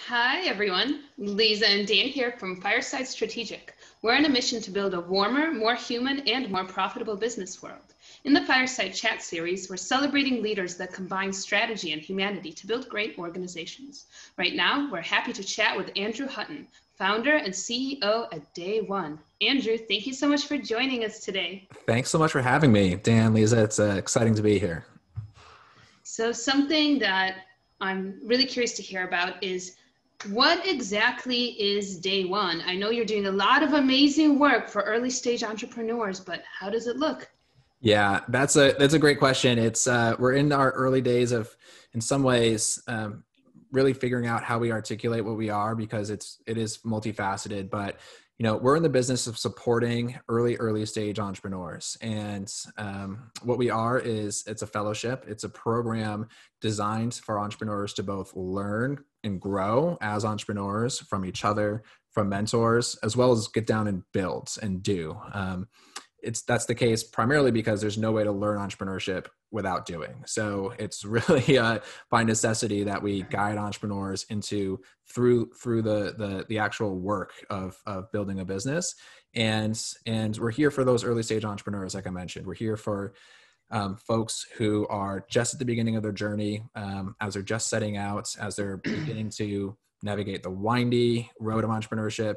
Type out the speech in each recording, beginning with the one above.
Hi, everyone. Lisa and Dan here from Fireside Strategic. We're on a mission to build a warmer, more human, and more profitable business world. In the Fireside Chat series, we're celebrating leaders that combine strategy and humanity to build great organizations. Right now, we're happy to chat with Andrew Hutton, founder and CEO at Day One. Andrew, thank you so much for joining us today. Thanks so much for having me, Dan, Lisa. It's exciting to be here. So something that I'm really curious to hear about is what exactly is Day One? I know you're doing a lot of amazing work for early stage entrepreneurs, but how does it look? Yeah, that's a great question. It's we're in our early days of, in some ways, really figuring out how we articulate what we are because it is multifaceted. But we're in the business of supporting early stage entrepreneurs, and what we are is it's a fellowship. It's a program designed for entrepreneurs to both learn and grow as entrepreneurs from each other, from mentors, as well as get down and build and do. That's the case primarily because there's no way to learn entrepreneurship without doing. So it's really by necessity that we guide entrepreneurs through the actual work of building a business. And we're here for those early stage entrepreneurs, like I mentioned. We're here for folks who are just at the beginning of their journey, as they're just setting out, as they're beginning to navigate the windy road of entrepreneurship,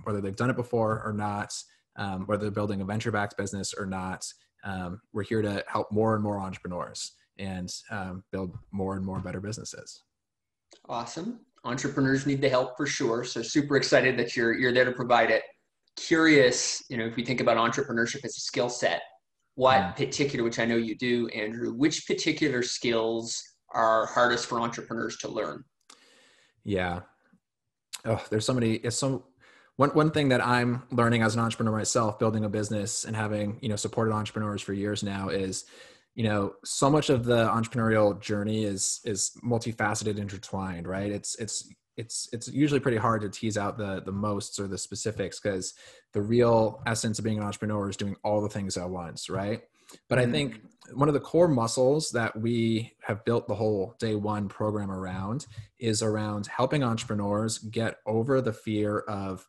whether they've done it before or not. Whether they're building a venture-backed business or not, we're here to help more and more entrepreneurs and build more and more better businesses. Awesome. Entrepreneurs need the help for sure. So super excited that you're there to provide it. Curious, if we think about entrepreneurship as a skill set, what particular, which I know you do, Andrew, which particular skills are hardest for entrepreneurs to learn? Yeah. Oh, there's so many. One thing that I'm learning as an entrepreneur myself, building a business and having, supported entrepreneurs for years now is, so much of the entrepreneurial journey is multifaceted, intertwined, right? It's usually pretty hard to tease out the mosts or the specifics because the real essence of being an entrepreneur is doing all the things at once, right? But I think one of the core muscles that we have built the whole Day One program around is around helping entrepreneurs get over the fear of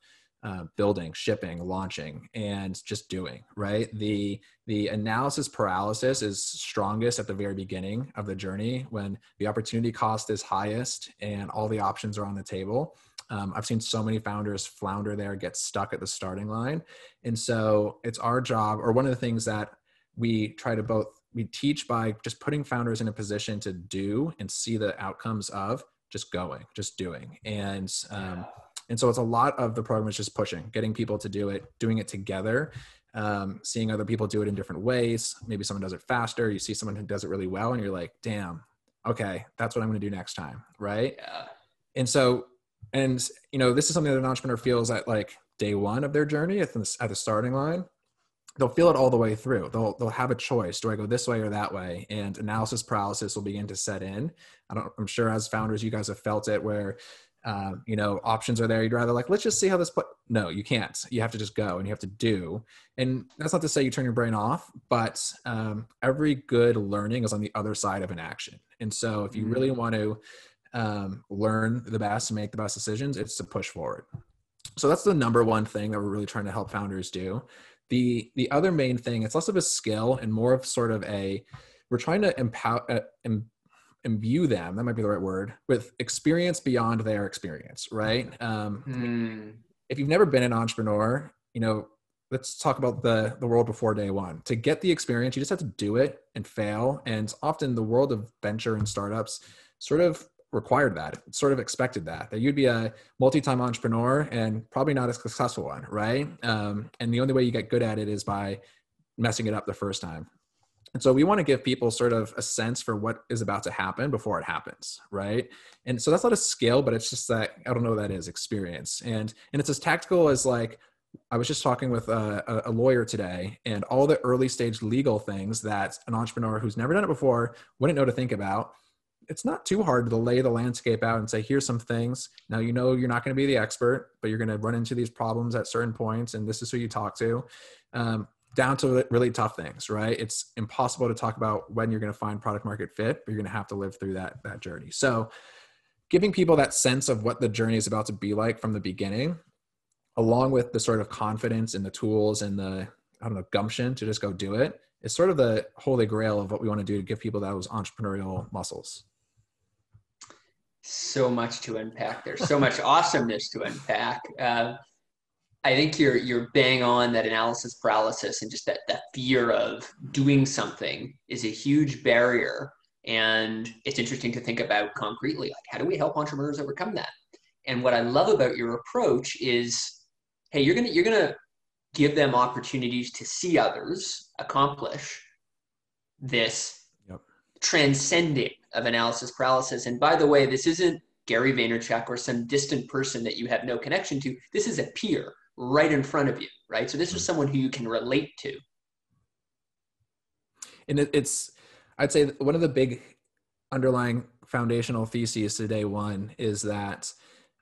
building, shipping, launching, and just doing, right? The analysis paralysis is strongest at the very beginning of the journey when the opportunity cost is highest and all the options are on the table. I've seen so many founders flounder there, get stuck at the starting line. And so it's our job, or one of the things that we teach by just putting founders in a position to do and see the outcomes of just going, just doing. And so it's a lot of the program is just pushing, getting people to do it, doing it together, seeing other people do it in different ways. Maybe someone does it faster. You see someone who does it really well and you're like, damn, okay, that's what I'm going to do next time. Right. Yeah. And so, this is something that an entrepreneur feels at like day one of their journey at the starting line. They'll feel it all the way through. They'll have a choice. Do I go this way or that way? And analysis paralysis will begin to set in. I'm sure as founders, you guys have felt it where, options are there. You'd rather let's just see how this No, you can't. You have to just go and you have to do. And that's not to say you turn your brain off, but every good learning is on the other side of an action. And so if you really want to learn the best and make the best decisions, it's to push forward. So that's the number one thing that we're really trying to help founders do. The other main thing, it's less of a skill and more of sort of we're trying to imbue them, that might be the right word, with experience beyond their experience, right? If you've never been an entrepreneur, let's talk about the world before day one. To get the experience, you just have to do it and fail. And often the world of venture and startups sort of required that. It sort of expected that you'd be a multi-time entrepreneur and probably not a successful one, right? And the only way you get good at it is by messing it up the first time. And so we want to give people sort of a sense for what is about to happen before it happens, right? And so that's not a skill, but it's just that, I don't know what that is, experience. And it's as tactical as I was just talking with a lawyer today, and all the early stage legal things that an entrepreneur who's never done it before wouldn't know to think about. It's not too hard to lay the landscape out and say, here's some things. Now, you're not going to be the expert, but you're going to run into these problems at certain points. And this is who you talk to, down to really tough things, right? It's impossible to talk about when you're going to find product market fit, but you're going to have to live through that journey. So giving people that sense of what the journey is about to be like from the beginning, along with the sort of confidence in the tools and the, I don't know, gumption to just go do it, is sort of the holy grail of what we want to do to give people those entrepreneurial muscles. So much to unpack. There's so much awesomeness to unpack. I think you're bang on that analysis paralysis, and just that fear of doing something is a huge barrier. And it's interesting to think about concretely, like, how do we help entrepreneurs overcome that? And what I love about your approach is, hey, you're gonna give them opportunities to see others accomplish this transcending of analysis paralysis. And by the way, this isn't Gary Vaynerchuk or some distant person that you have no connection to. This is a peer right in front of you, right? So this is someone who you can relate to. And I'd say one of the big underlying foundational theses to day one is that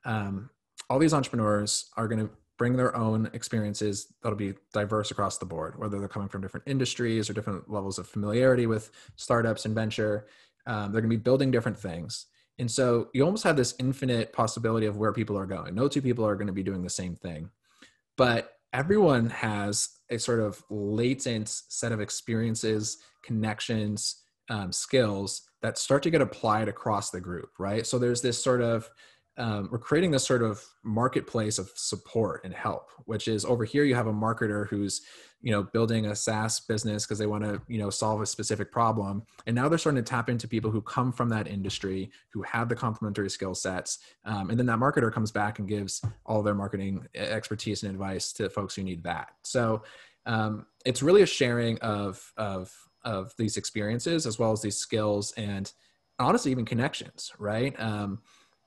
all these entrepreneurs are going to bring their own experiences that'll be diverse across the board, whether they're coming from different industries or different levels of familiarity with startups and venture. They're going to be building different things. And so you almost have this infinite possibility of where people are going. No two people are going to be doing the same thing, but everyone has a sort of latent set of experiences, connections, skills that start to get applied across the group, right? So there's this sort of, we're creating this sort of marketplace of support and help, which is over here you have a marketer who's, building a SaaS business because they want to, solve a specific problem. And now they're starting to tap into people who come from that industry, who have the complementary skill sets. And then that marketer comes back and gives all their marketing expertise and advice to folks who need that. So it's really a sharing of these experiences as well as these skills and honestly even connections, right?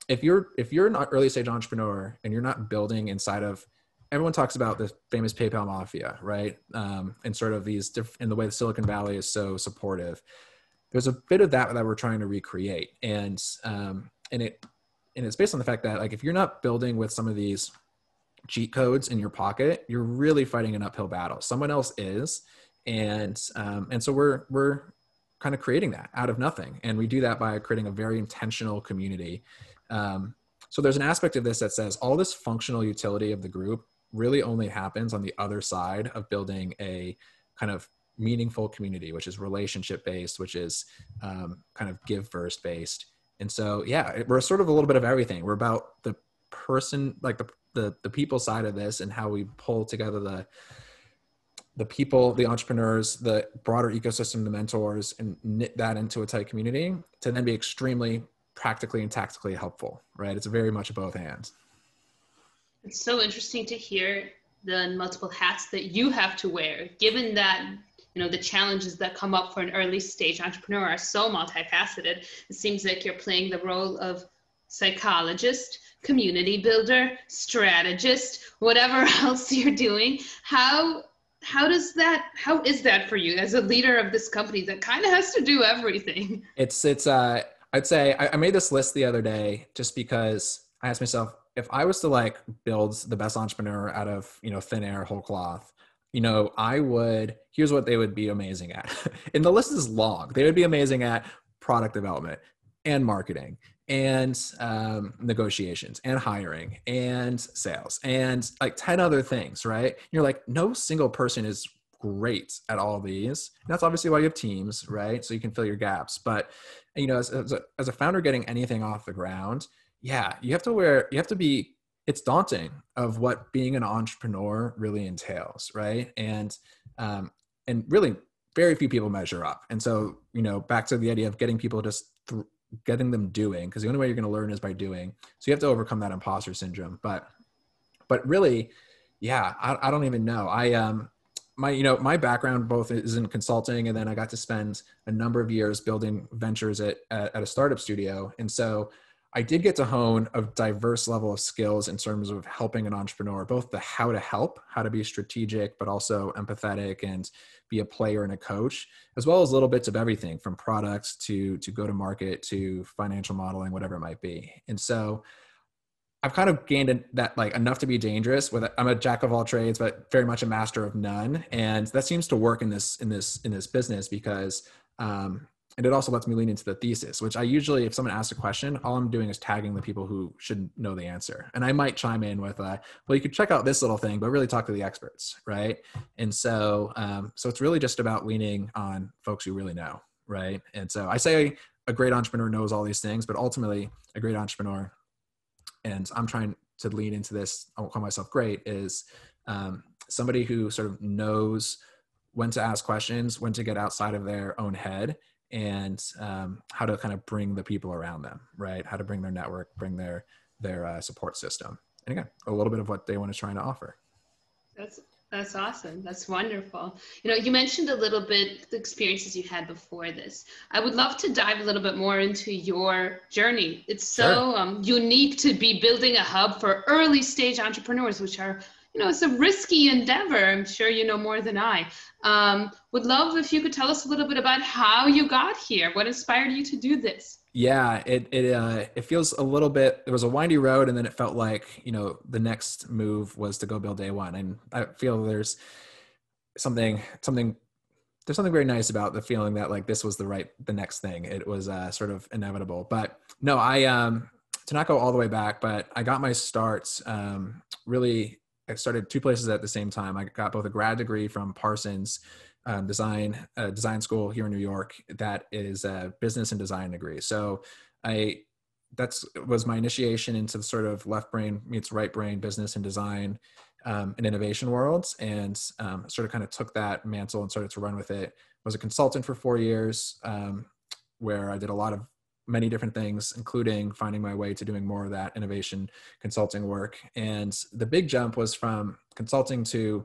If you're an early stage entrepreneur and you're not building inside of, everyone talks about the famous PayPal mafia, right? And sort of these in the way the Silicon Valley is so supportive. There's a bit of that we're trying to recreate, and it's based on the fact that, like, if you're not building with some of these cheat codes in your pocket, you're really fighting an uphill battle. Someone else is, and so we're kind of creating that out of nothing, and we do that by creating a very intentional community. So there's an aspect of this that says all this functional utility of the group really only happens on the other side of building a kind of meaningful community, which is relationship based, which is kind of give first based. And so, yeah, we're sort of a little bit of everything. We're about the person, like the people side of this, and how we pull together the people, the entrepreneurs, the broader ecosystem, the mentors, and knit that into a tight community to then be extremely practically and tactically helpful, right? It's very much both hands. It's so interesting to hear the multiple hats that you have to wear, given that, the challenges that come up for an early stage entrepreneur are so multifaceted. It seems like you're playing the role of psychologist, community builder, strategist, whatever else you're doing. How is that for you as a leader of this company that kind of has to do everything? I'd say I made this list the other day just because I asked myself, if I was to build the best entrepreneur out of, thin air, whole cloth, here's what they would be amazing at. And the list is long. They would be amazing at product development and marketing and negotiations and hiring and sales and 10 other things, right? You're like, no single person is great at all of these. And that's obviously why you have teams, right? So you can fill your gaps. But, as a founder getting anything off the ground, yeah, it's daunting of what being an entrepreneur really entails, right? And really very few people measure up. And so, back to the idea of getting people getting them doing, because the only way you're going to learn is by doing. So you have to overcome that imposter syndrome. But really, yeah, I don't even know. My background both is in consulting, and then I got to spend a number of years building ventures at a startup studio. And so I did get to hone a diverse level of skills in terms of helping an entrepreneur, both the how to help, how to be strategic, but also empathetic and be a player and a coach, as well as little bits of everything from products to go to market to financial modeling, whatever it might be. And so I've kind of gained that enough to be dangerous. I'm a jack of all trades, but very much a master of none. And that seems to work in this business because And it also lets me lean into the thesis, which I usually, if someone asks a question, all I'm doing is tagging the people who should know the answer. And I might chime in with, well, you could check out this little thing, but really talk to the experts, right? And so, so it's really just about leaning on folks who really know, right? And so I say a great entrepreneur knows all these things, but ultimately a great entrepreneur, and I'm trying to lean into this, I won't call myself great, is somebody who sort of knows when to ask questions, when to get outside of their own head, and how to kind of bring the people around them, right? How to bring their network, bring their support system. And again, a little bit of what Day One is trying to offer. That's awesome. That's wonderful. You mentioned a little bit the experiences you had before this. I would love to dive a little bit more into your journey. It's so unique to be building a hub for early stage entrepreneurs, which are, it's a risky endeavor. I'm sure you know more than I. Would love if you could tell us a little bit about how you got here. What inspired you to do this? Yeah, it feels a little bit, it was a windy road, and then it felt like, the next move was to go build Day One. And I feel there's something very nice about the feeling that like this was the next thing. It was sort of inevitable. But no, to not go all the way back, but I got my starts really. I started two places at the same time. I got both a grad degree from Parsons design school here in New York. That is a business and design degree. So that was my initiation into the sort of left brain meets right brain business and design and innovation worlds, and sort of kind of took that mantle and started to run with it. Was a consultant for 4 years, where I did many different things, including finding my way to doing more of that innovation consulting work. And the big jump was from consulting to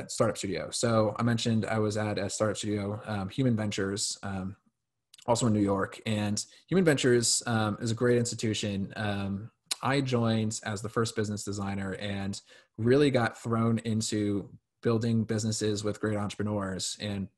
startup studio. So I mentioned I was at a startup studio, Human Ventures, also in New York. And Human Ventures is a great institution. I joined as the first business designer and really got thrown into building businesses with great entrepreneurs, and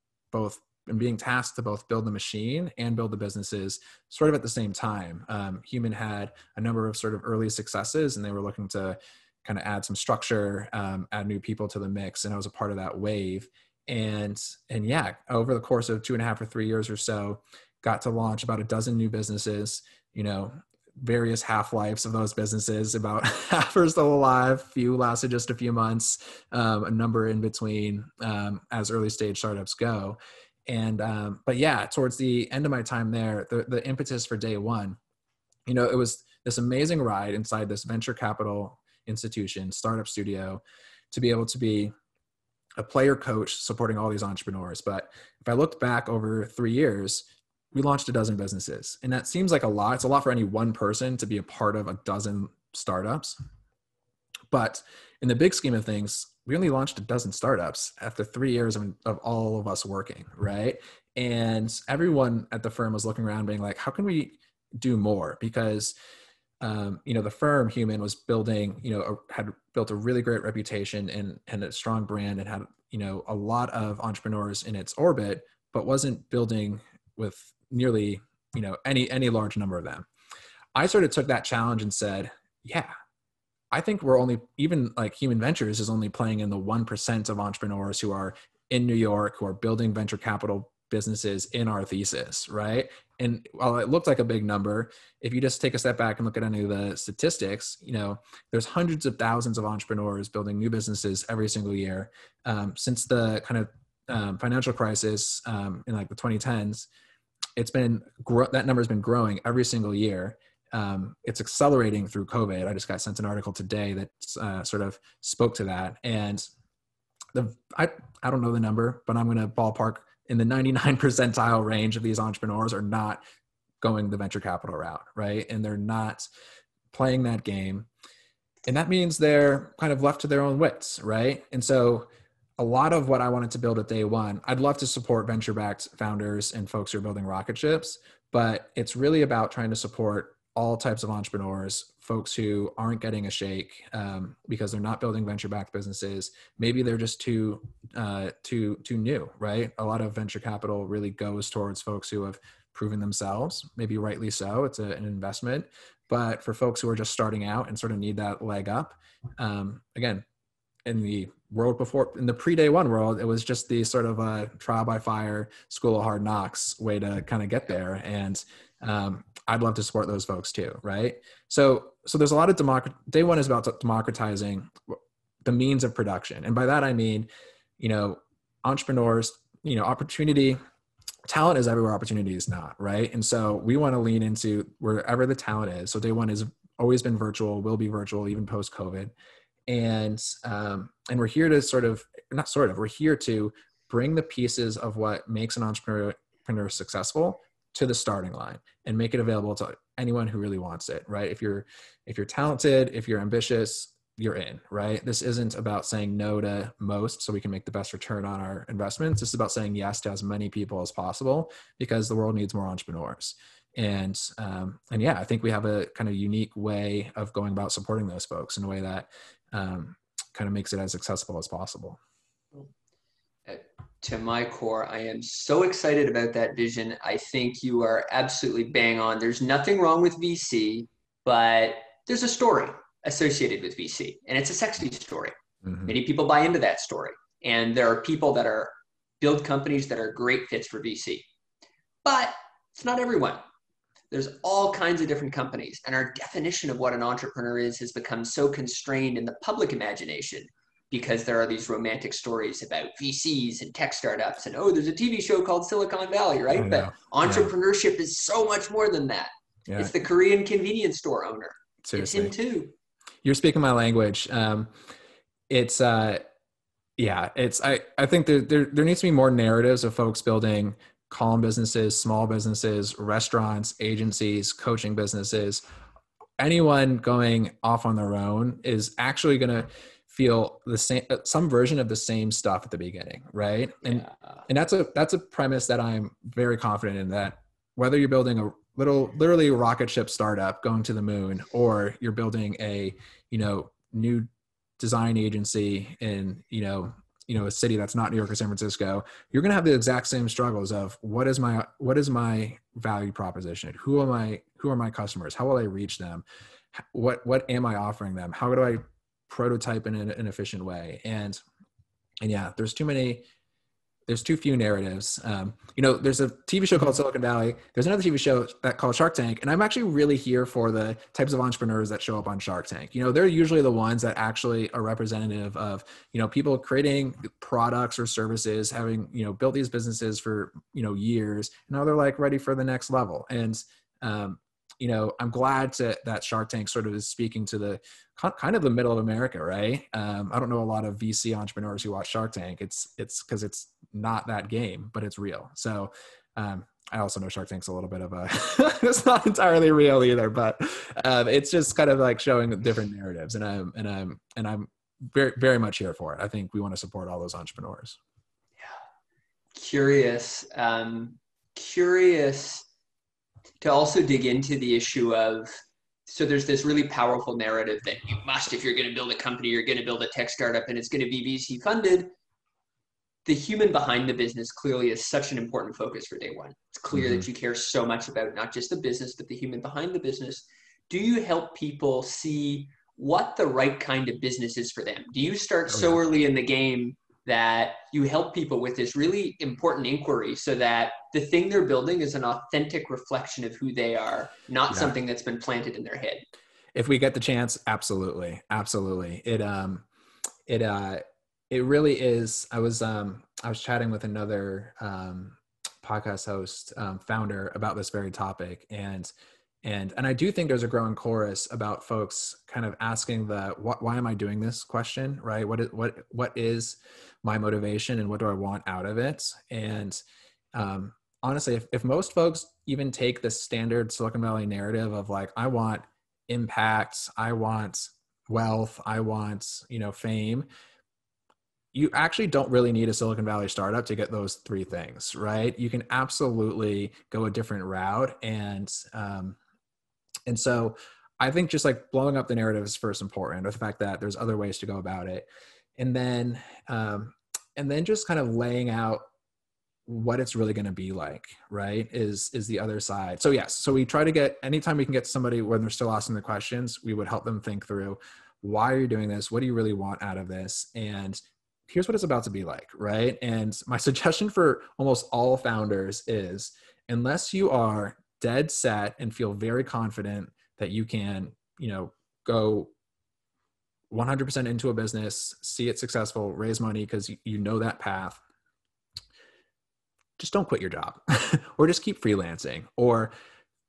being tasked to both build the machine and build the businesses sort of at the same time. Human had a number of sort of early successes, and they were looking to kind of add some structure, add new people to the mix. And I was a part of that wave. And yeah, over the course of 2.5 or 3 years or so, got to launch about a dozen new businesses, various half-lives of those businesses. About half are still alive, few lasted just a few months, a number in between, as early stage startups go. And, but yeah, towards the end of my time there, the impetus for Day One, it was this amazing ride inside this venture capital institution, startup studio, to be able to be a player coach supporting all these entrepreneurs. But if I looked back over 3 years, we launched a dozen businesses, and that seems like a lot. It's a lot for any one person to be a part of a dozen startups. But in the big scheme of things, we only launched a dozen startups after 3 years of all of us working, right? And everyone at the firm was looking around being like, how can we do more? Because, the firm Human was building, had built a really great reputation and a strong brand, and had, a lot of entrepreneurs in its orbit, but wasn't building with nearly, any large number of them. I sort of took that challenge and said, yeah, I think we're only, even like Human Ventures is only playing in the 1% of entrepreneurs who are in New York, who are building venture capital businesses in our thesis, right? And while it looked like a big number, if you just take a step back and look at any of the statistics, there's hundreds of thousands of entrepreneurs building new businesses every single year. Since the kind of financial crisis in like the 2010s, that number has been growing every single year. It's accelerating through COVID. I just got sent an article today that sort of spoke to that. And I don't know the number, but I'm going to ballpark in the 99 percentile range of these entrepreneurs are not going the venture capital route, right? And they're not playing that game. And that means they're kind of left to their own wits, right? And so a lot of what I wanted to build at Day One, I'd love to support venture-backed founders and folks who are building rocket ships, but it's really about trying to support all types of entrepreneurs, folks who aren't getting a shake because they're not building venture-backed businesses. Maybe they're just too new, right? A lot of venture capital really goes towards folks who have proven themselves, maybe rightly so. It's an investment. But for folks who are just starting out and sort of need that leg up, again, in the world before, in the pre-day one world, it was just the sort of trial by fire, school of hard knocks way to kind of get there. And I'd love to support those folks too, right? So there's a lot of day one is about democratizing the means of production. And by that, I mean, entrepreneurs, opportunity, talent is everywhere, opportunity is not, right? And so we want to lean into wherever the talent is. So day one has always been virtual, will be virtual, even post-COVID. And we're here to we're here to bring the pieces of what makes an entrepreneur successful to the starting line and make it available to anyone who really wants it, right? If you're talented, if you're ambitious, you're in, right? This isn't about saying no to most so we can make the best return on our investments. It's about saying yes to as many people as possible because the world needs more entrepreneurs. And yeah, I think we have a kind of unique way of going about supporting those folks in a way that kind of makes it as accessible as possible. To my core, I am so excited about that vision. I think you are absolutely bang on. There's nothing wrong with VC, but there's a story associated with VC, and it's a sexy story. Mm-hmm. Many people buy into that story, and there are people that build companies that are great fits for VC, but it's not everyone. There's all kinds of different companies, and our definition of what an entrepreneur is has become so constrained in the public imagination because there are these romantic stories about VCs and tech startups and, oh, there's a TV show called Silicon Valley, right? But entrepreneurship is so much more than that. Yeah. It's the Korean convenience store owner. Seriously. It's him too. You're speaking my language. I think there needs to be more narratives of folks building calm businesses, small businesses, restaurants, agencies, coaching businesses. Anyone going off on their own is actually going to feel the same, some version of the same stuff at the beginning, right? And that's a premise that I'm very confident in, that whether you're building a literally rocket ship startup going to the moon, or you're building a new design agency in a city that's not New York or San Francisco, you're going to have the exact same struggles of what is my value proposition? Who are my customers? How will I reach them? What am I offering them? How do I prototype in an efficient way? And yeah, there's too few narratives. There's a TV show called Silicon Valley. There's another TV show called Shark Tank. And I'm actually really here for the types of entrepreneurs that show up on Shark Tank. They're usually the ones that actually are representative of, people creating products or services, having, built these businesses for, years. And now they're like ready for the next level. And, I'm glad that Shark Tank sort of is speaking to the kind of the middle of America, right? I don't know a lot of VC entrepreneurs who watch Shark Tank. It's because it's not that game, but it's real. So I also know Shark Tank's a little bit of it's not entirely real either, but it's just kind of like showing different narratives, and I'm very, very much here for it. I think we want to support all those entrepreneurs. Yeah, curious to also dig into the issue of, so there's this really powerful narrative that you must, if you're going to build a company, you're going to build a tech startup, and it's going to be VC funded. The human behind the business clearly is such an important focus for day one. It's clear that you care so much about not just the business, but the human behind the business. Do you help people see what the right kind of business is for them? Do you start so early in the game that you help people with this really important inquiry so that the thing they're building is an authentic reflection of who they are, not something that's been planted in their head? If we get the chance, absolutely. Absolutely. It really is. I was chatting with another podcast host, founder, about this very topic. And I do think there's a growing chorus about folks kind of asking the why am I doing this question, right? What is my motivation and what do I want out of it? And honestly, if most folks even take the standard Silicon Valley narrative of like, I want impact, I want wealth, I want, fame, you actually don't really need a Silicon Valley startup to get those three things, right? You can absolutely go a different route. And so I think just like blowing up the narrative is first important, with the fact that there's other ways to go about it. And then just kind of laying out what it's really going to be like, right, is the other side. So yes, so we try to get, anytime we can get somebody when they're still asking the questions, we would help them think through why are you doing this? What do you really want out of this? And here's what it's about to be like, right? And my suggestion for almost all founders is, unless you are dead set and feel very confident that you can, go 100% into a business, see it successful, raise money because you know that path, just don't quit your job or just keep freelancing, or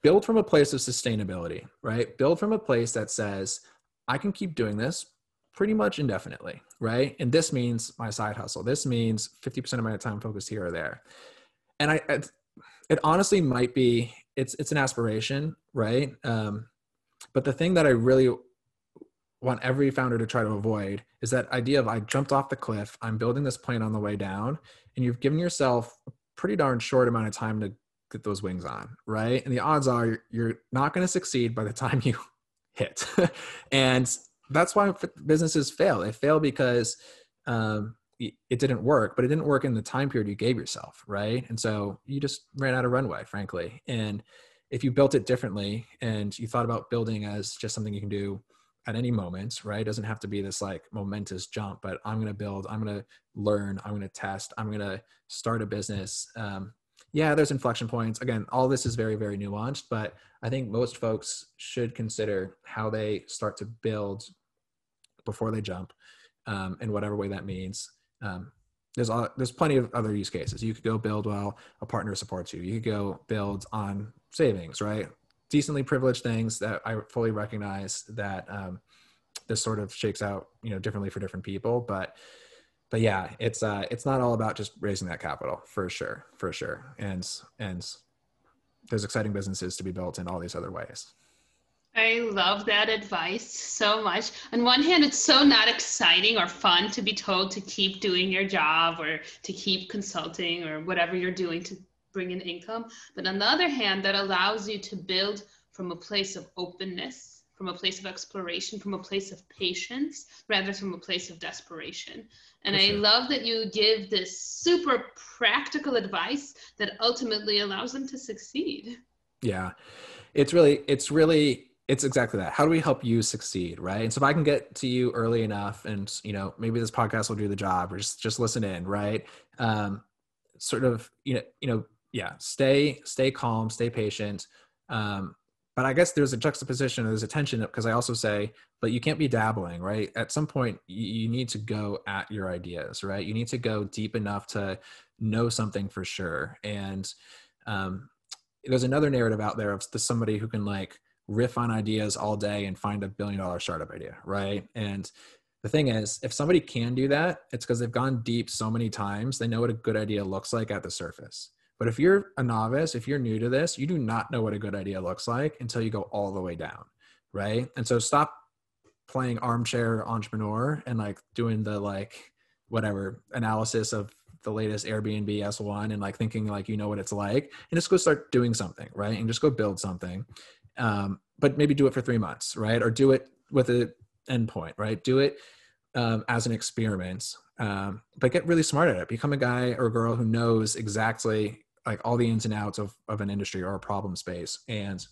build from a place of sustainability, right? Build from a place that says, I can keep doing this pretty much indefinitely, right? And this means my side hustle. This means 50% of my time focused here or there. And it honestly might be, it's an aspiration, right? But the thing that I really want every founder to try to avoid is that idea of, I jumped off the cliff, I'm building this plane on the way down, and you've given yourself a pretty darn short amount of time to get those wings on, right? And the odds are you're not going to succeed by the time you hit. And that's why businesses fail. They fail because it didn't work, but it didn't work in the time period you gave yourself, right? And so you just ran out of runway, frankly. And if you built it differently and you thought about building as just something you can do at any moment, right? It doesn't have to be this like momentous jump, but I'm going to build, I'm going to learn, I'm going to test, I'm going to start a business. Yeah, there's inflection points. Again, all this is very, very nuanced, but I think most folks should consider how they start to build before they jump, in whatever way that means. There's plenty of other use cases. You could go build while a partner supports you. You could go build on savings, right? Decently privileged things that I fully recognize that this sort of shakes out, differently for different people. But yeah, it's not all about just raising that capital, for sure. And there's exciting businesses to be built in all these other ways. I love that advice so much. On one hand, it's so not exciting or fun to be told to keep doing your job or to keep consulting or whatever you're doing to bring in income. But on the other hand, that allows you to build from a place of openness, from a place of exploration, from a place of patience, rather than from a place of desperation. And I love that you give this super practical advice that ultimately allows them to succeed. Yeah, it's exactly that. How do we help you succeed, right? And so if I can get to you early enough, and maybe this podcast will do the job, or just listen in, right? Stay calm, stay patient. But I guess there's a juxtaposition, there's a tension, because I also say, but you can't be dabbling, right? At some point, you need to go at your ideas, right? You need to go deep enough to know something for sure. And there's another narrative out there of somebody who can like riff on ideas all day and find $1 billion startup idea, right? And the thing is, if somebody can do that, it's because they've gone deep so many times, they know what a good idea looks like at the surface. But if you're a novice, if you're new to this, you do not know what a good idea looks like until you go all the way down, right? And so stop playing armchair entrepreneur and like doing the like whatever analysis of the latest Airbnb S1 and like thinking like what it's like, and just go start doing something, right? And just go build something. But maybe do it for 3 months, right? Or do it with an endpoint, right? Do it as an experiment, but get really smart at it. Become a guy or a girl who knows exactly like all the ins and outs of an industry or a problem space, and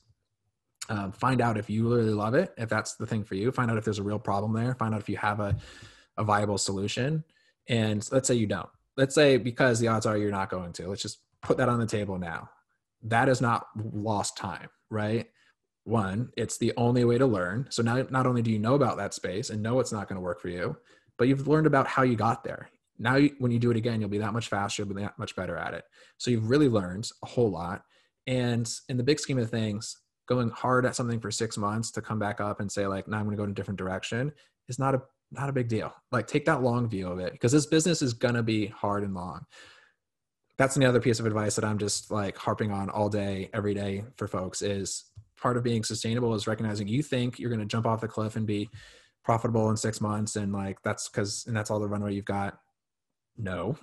find out if you really love it, if that's the thing for you. Find out if there's a real problem there. Find out if you have a viable solution. And let's say you don't. Let's say, because the odds are you're not going to. Let's just put that on the table now. That is not lost time, right? One, it's the only way to learn. So now, not only do you know about that space and know it's not going to work for you, but you've learned about how you got there. Now, when you do it again, you'll be that much faster, you'll be that much better at it. So you've really learned a whole lot. And in the big scheme of things, going hard at something for 6 months to come back up and say like, now I'm going to go in a different direction is not a big deal. Like, take that long view of it, because this business is going to be hard and long. That's another piece of advice that I'm just like harping on all day, every day for folks. Is part of being sustainable is recognizing you think you're going to jump off the cliff and be profitable in 6 months. And like, that's all the runway you've got. No,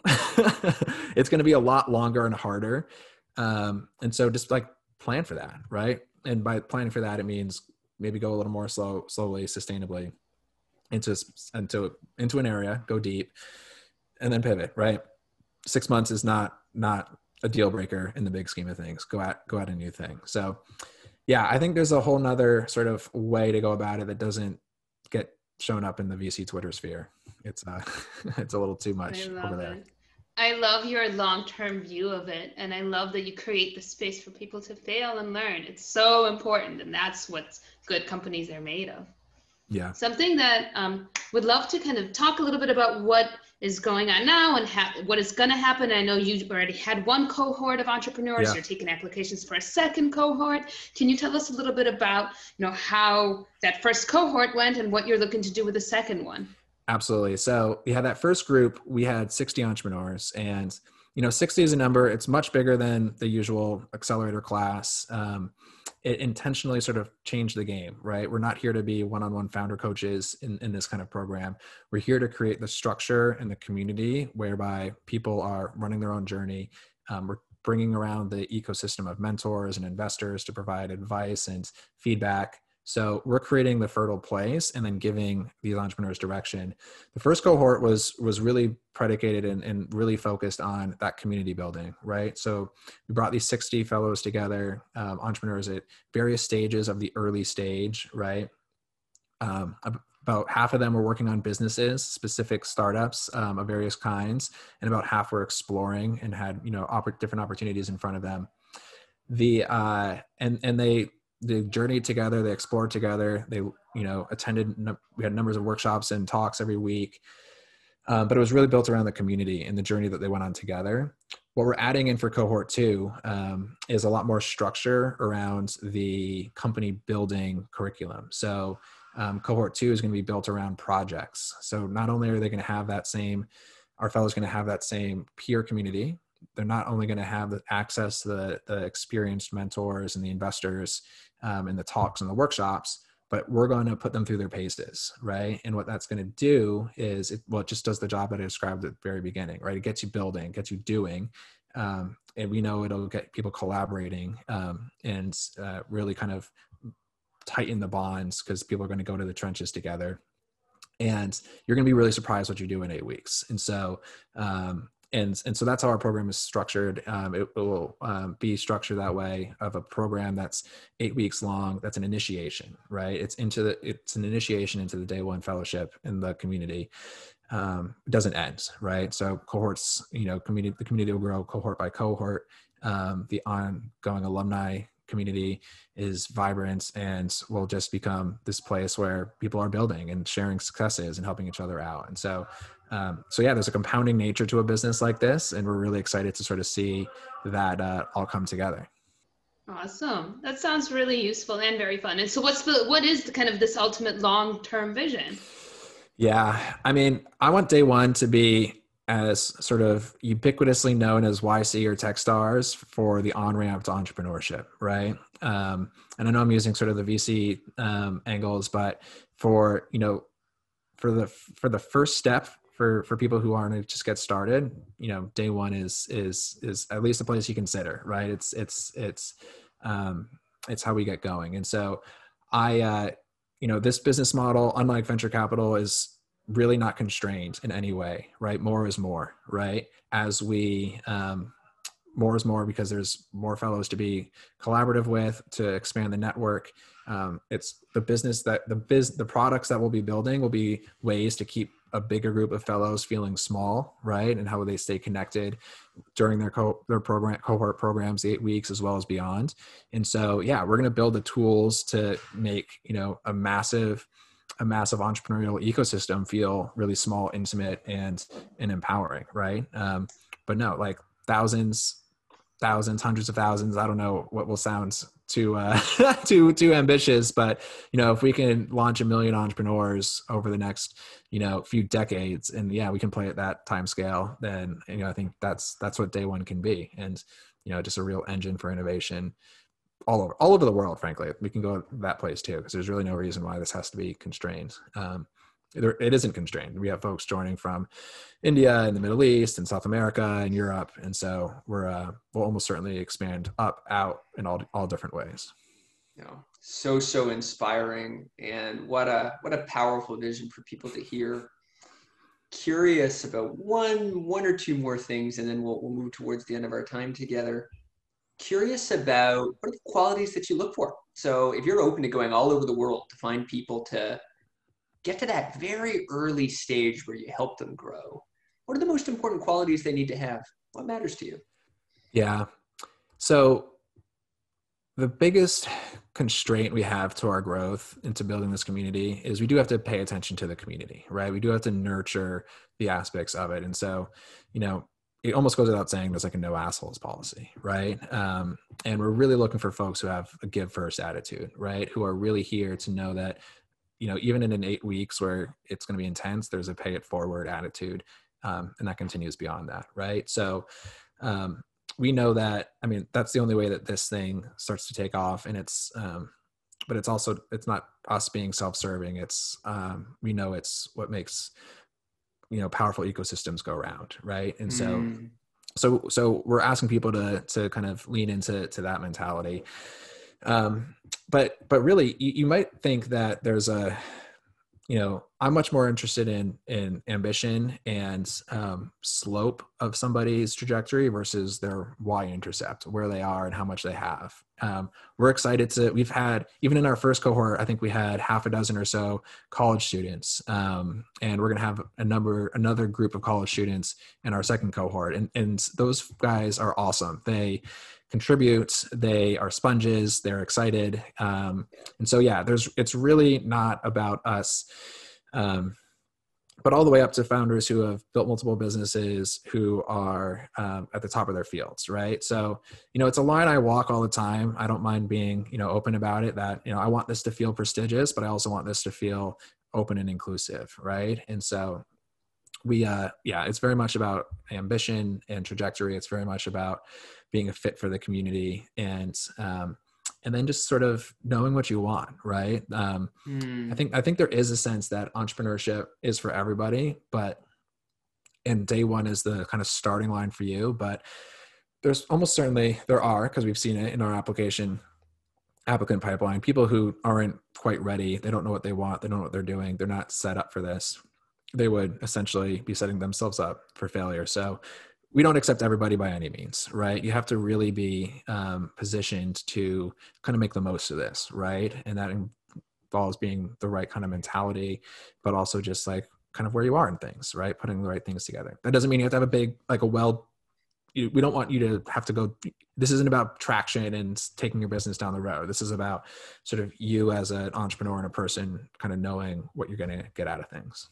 it's going to be a lot longer and harder. And so just like plan for that. Right. And by planning for that, it means maybe go a little more slowly, sustainably into an area, go deep, and then pivot, right? 6 months is not a deal breaker in the big scheme of things. Go at a new thing. So yeah, I think there's a whole nother sort of way to go about it that doesn't get shown up in the VC Twitter sphere. It's it's a little too much I over love there. it. I love your long-term view of it, and I love that you create the space for people to fail and learn. It's so important, and that's what good companies are made of. Yeah. Something that would love to kind of talk a little bit about what is going on now and what is going to happen. I know you already had one cohort of entrepreneurs. Yeah. You're taking applications for a second cohort. Can you tell us a little bit about, how that first cohort went and what you're looking to do with the second one? Absolutely. So we had that first group, we had 60 entrepreneurs, and 60 is a number. It's much bigger than the usual accelerator class. It intentionally sort of changed the game, right? We're not here to be one-on-one founder coaches in this kind of program. We're here to create the structure and the community whereby people are running their own journey. We're bringing around the ecosystem of mentors and investors to provide advice and feedback. So we're creating the fertile place and then giving these entrepreneurs direction. The first cohort was really predicated and really focused on that community building, right? So we brought these 60 fellows together, entrepreneurs at various stages of the early stage, right? About half of them were working on businesses, specific startups of various kinds, and about half were exploring and had different opportunities in front of them. They journeyed together, they explored together, they, attended, we had numbers of workshops and talks every week. But it was really built around the community and the journey that they went on together. What we're adding in for cohort 2 is a lot more structure around the company building curriculum. So cohort 2 is going to be built around projects. So not only are they going to have our fellows going to have that same peer community, they're not only going to have the access to the experienced mentors and the investors and the talks and the workshops, but we're going to put them through their paces, right? And what that's going to do is it just does the job that I described at the very beginning, right? It gets you building, gets you doing, and we know it'll get people collaborating and really kind of tighten the bonds because people are going to go to the trenches together. And you're going to be really surprised what you do in 8 weeks. And so, and so that's how our program is structured. It will be structured that way, of a program that's 8 weeks long. That's an initiation, right? It's an initiation into the day one fellowship in the community. It doesn't end, right? So cohorts, the community will grow cohort by cohort. The ongoing alumni community is vibrant and will just become this place where people are building and sharing successes and helping each other out. And so there's a compounding nature to a business like this, and we're really excited to sort of see that all come together. Awesome. That sounds really useful and very fun. And so what is the kind of this ultimate long-term vision? Yeah. I mean, I want day one to be as sort of ubiquitously known as YC or Techstars for the on-ramp to entrepreneurship, right? And I know I'm using sort of the VC angles, but for the first step for people who aren't to just get started, day one is at least a place you consider, right? It's how we get going. And so this business model, unlike venture capital, is really not constrained in any way, right? More is more, right? As we, more is more because there's more fellows to be collaborative with, to expand the network. It's the business the products that we'll be building will be ways to keep a bigger group of fellows feeling small, right? And how will they stay connected during their cohort programs, the 8 weeks, as well as beyond. And so, we're going to build the tools to make, a massive entrepreneurial ecosystem feel really small, intimate, and empowering, right? But no, like thousands, hundreds of thousands. I don't know what will sound too ambitious, but if we can launch 1 million entrepreneurs over the next few decades, and we can play at that time scale, then I think that's what day one can be, and just a real engine for innovation all over the world. Frankly, we can go that place too, because there's really no reason why this has to be constrained. It isn't constrained. We have folks joining from India and the Middle East and South America and Europe. And so we'll almost certainly expand out in all different ways. So inspiring, and what a powerful vision for people to hear. Curious about one or two more things, and then we'll move towards the end of our time together. Curious about what are the qualities that you look for. So if you're open to going all over the world to find people to get to that very early stage where you help them grow, what are the most important qualities they need to have? What matters to you? Yeah. So the biggest constraint we have to our growth into building this community is we do have to pay attention to the community, right? We do have to nurture the aspects of it. And so, it almost goes without saying there's like a no assholes policy, right? And we're really looking for folks who have a give first attitude, right? Who are really here to know that, even in an 8 weeks where it's going to be intense, there's a pay it forward attitude. And that continues beyond that, right? So, we know that, that's the only way that this thing starts to take off. And but it's not us being self-serving. It's, we know it's what makes, powerful ecosystems go around. Right. And so we're asking people to kind of lean into that mentality. But really you might think that there's I'm much more interested in ambition and slope of somebody's trajectory versus their Y-intercept, where they are and how much they have. We're excited we've had, even in our first cohort, I think we had half a dozen or so college students. And we're going to have another group of college students in our second cohort. And those guys are awesome. They contribute, they are sponges, they're excited. And so, it's really not about us, but all the way up to founders who have built multiple businesses who are at the top of their fields, right? So, it's a line I walk all the time. I don't mind being, open about it, that, I want this to feel prestigious, but I also want this to feel open and inclusive, right? And so it's very much about ambition and trajectory. It's very much about being a fit for the community and then just sort of knowing what you want, right? I think there is a sense that entrepreneurship is for everybody, and day one is the kind of starting line for you, but there's almost certainly, because we've seen it in our applicant pipeline, people who aren't quite ready. They don't know what they want. They don't know what they're doing. They're not set up for this. They would essentially be setting themselves up for failure. So we don't accept everybody by any means, right? You have to really be positioned to kind of make the most of this, right? And that involves being the right kind of mentality, but also just like kind of where you are in things, right? Putting the right things together. That doesn't mean you have to have a big, we don't want you to have to go, this isn't about traction and taking your business down the road. This is about sort of you as an entrepreneur and a person kind of knowing what you're going to get out of things.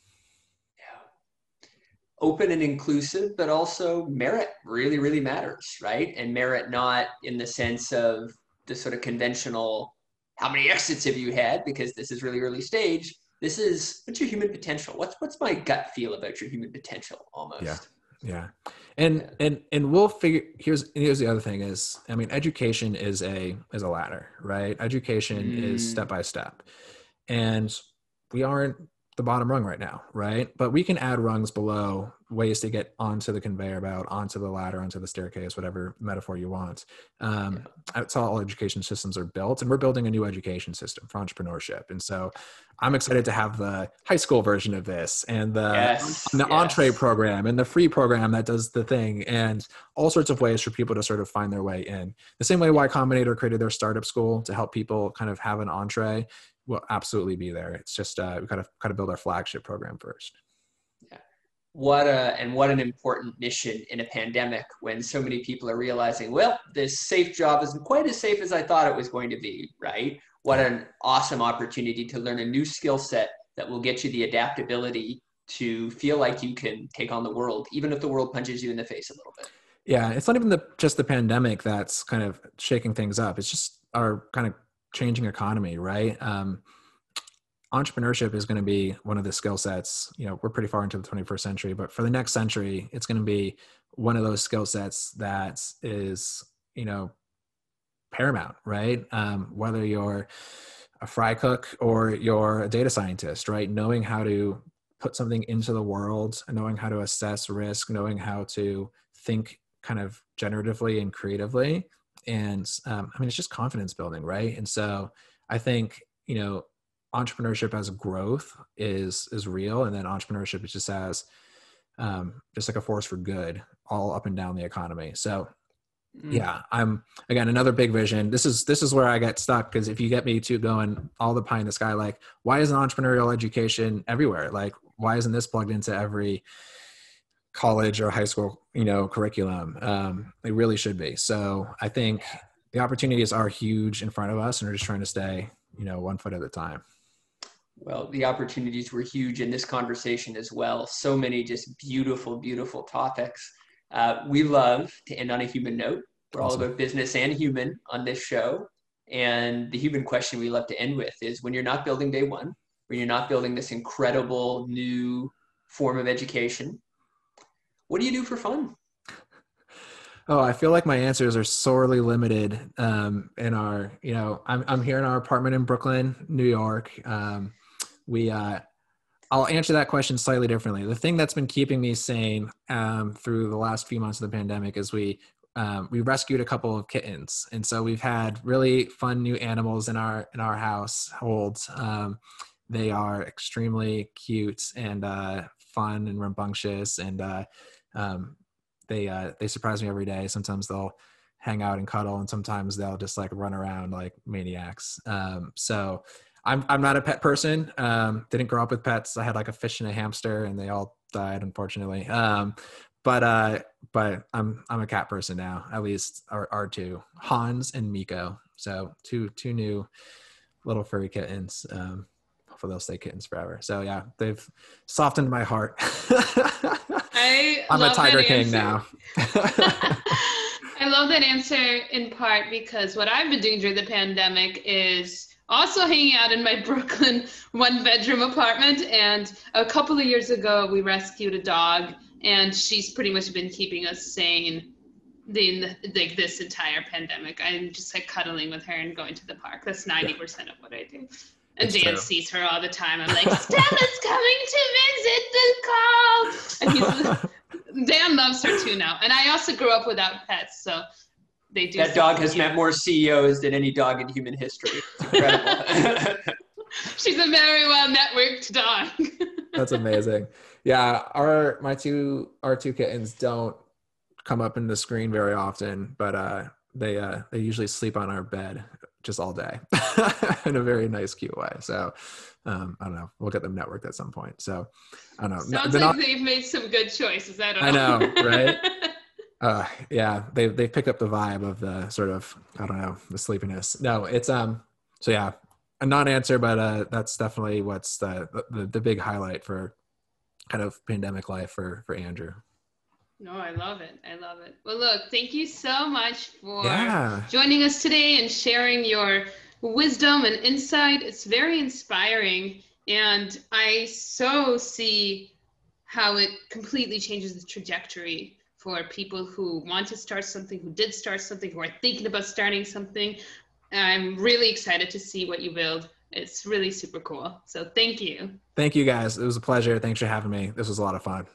Open and inclusive, but also merit really, really matters, right? And merit not in the sense of the sort of conventional, how many exits have you had? Because this is really early stage. This is, what's your human potential? What's my gut feel about your human potential almost? Yeah. And we'll figure, here's the other thing is, education is a ladder, right? Education is step by step. And we aren't the bottom rung right now, right? But we can add rungs below, ways to get onto the conveyor belt, onto the ladder, onto the staircase, whatever metaphor you want. That's how all education systems are built. And we're building a new education system for entrepreneurship. And so I'm excited to have the high school version of this and the entree program and the free program that does the thing and all sorts of ways for people to sort of find their way in. The same way Y Combinator created their startup school to help people kind of have an entree will absolutely be there. It's just we gotta build our flagship program first. Yeah. What an important mission in a pandemic when so many people are realizing, well, this safe job isn't quite as safe as I thought it was going to be, right? What an awesome opportunity to learn a new skill set that will get you the adaptability to feel like you can take on the world, even if the world punches you in the face a little bit. Yeah, it's not even just the pandemic that's kind of shaking things up. It's just our kind of changing economy, right? Entrepreneurship is going to be one of the skill sets. We're pretty far into the 21st century, but for the next century, it's going to be one of those skill sets that is, paramount, right? Whether you're a fry cook or you're a data scientist, right? Knowing how to put something into the world, knowing how to assess risk, knowing how to think kind of generatively and creatively. And it's just confidence building, right? And so I think, entrepreneurship as growth is real. And then entrepreneurship is just as just like a force for good all up and down the economy. So Yeah, I'm again another big vision. This is where I get stuck, because if you get me to going all the pie in the sky, like why isn't entrepreneurial education everywhere? Like why isn't this plugged into every college or high school, curriculum? It really should be. So I think the opportunities are huge in front of us, and we're just trying to stay, one foot at a time. Well, the opportunities were huge in this conversation as well. So many just beautiful, beautiful topics. We love to end on a human note. We're all about business and human on this show. And the human question we love to end with is, when you're not building day one, when you're not building this incredible new form of education, what do you do for fun? Oh, I feel like my answers are sorely limited in our, I'm here in our apartment in Brooklyn, New York. I'll answer that question slightly differently. The thing that's been keeping me sane through the last few months of the pandemic is we rescued a couple of kittens, and so we've had really fun new animals in our household. They are extremely cute and fun and rambunctious, and they surprise me every day. Sometimes they'll hang out and cuddle, and sometimes they'll just like run around like maniacs. So I'm not a pet person. Didn't grow up with pets. I had like a fish and a hamster, and they all died, unfortunately. But I'm a cat person now. At least our two, Hans and Miko. So two new little furry kittens. Hopefully they'll stay kittens forever. So yeah, they've softened my heart. I'm a tiger king now. I love that answer in part because what I've been doing during the pandemic is also hanging out in my Brooklyn 1-bedroom apartment. And a couple of years ago, we rescued a dog, and she's pretty much been keeping us sane this entire pandemic. I'm just like cuddling with her and going to the park. That's 90% of what I do. And It's Dan true. sees her all the time. I'm like, Stella's coming to visit the call. And Dan loves her too now. And I also grew up without pets, so they do. That dog has met more CEOs than any dog in human history. It's incredible. She's a very well networked dog. That's amazing. Yeah, our two kittens don't come up in the screen very often, but they usually sleep on our bed just all day in a very nice, cute way. So I don't know. We'll get them networked at some point. So I don't know. Sounds like they've made some good choices. I know, right? Yeah, they picked up the vibe of the sort of, I don't know, the sleepiness. No, it's so yeah, a non-answer, but that's definitely what's the big highlight for kind of pandemic life for Andrew. No, I love it. Well, look, thank you so much for joining us today and sharing your wisdom and insight. It's very inspiring. And I so see how it completely changes the trajectory for people who want to start something, who did start something, who are thinking about starting something. I'm really excited to see what you build. It's really super cool. So thank you. Thank you, guys. It was a pleasure. Thanks for having me. This was a lot of fun.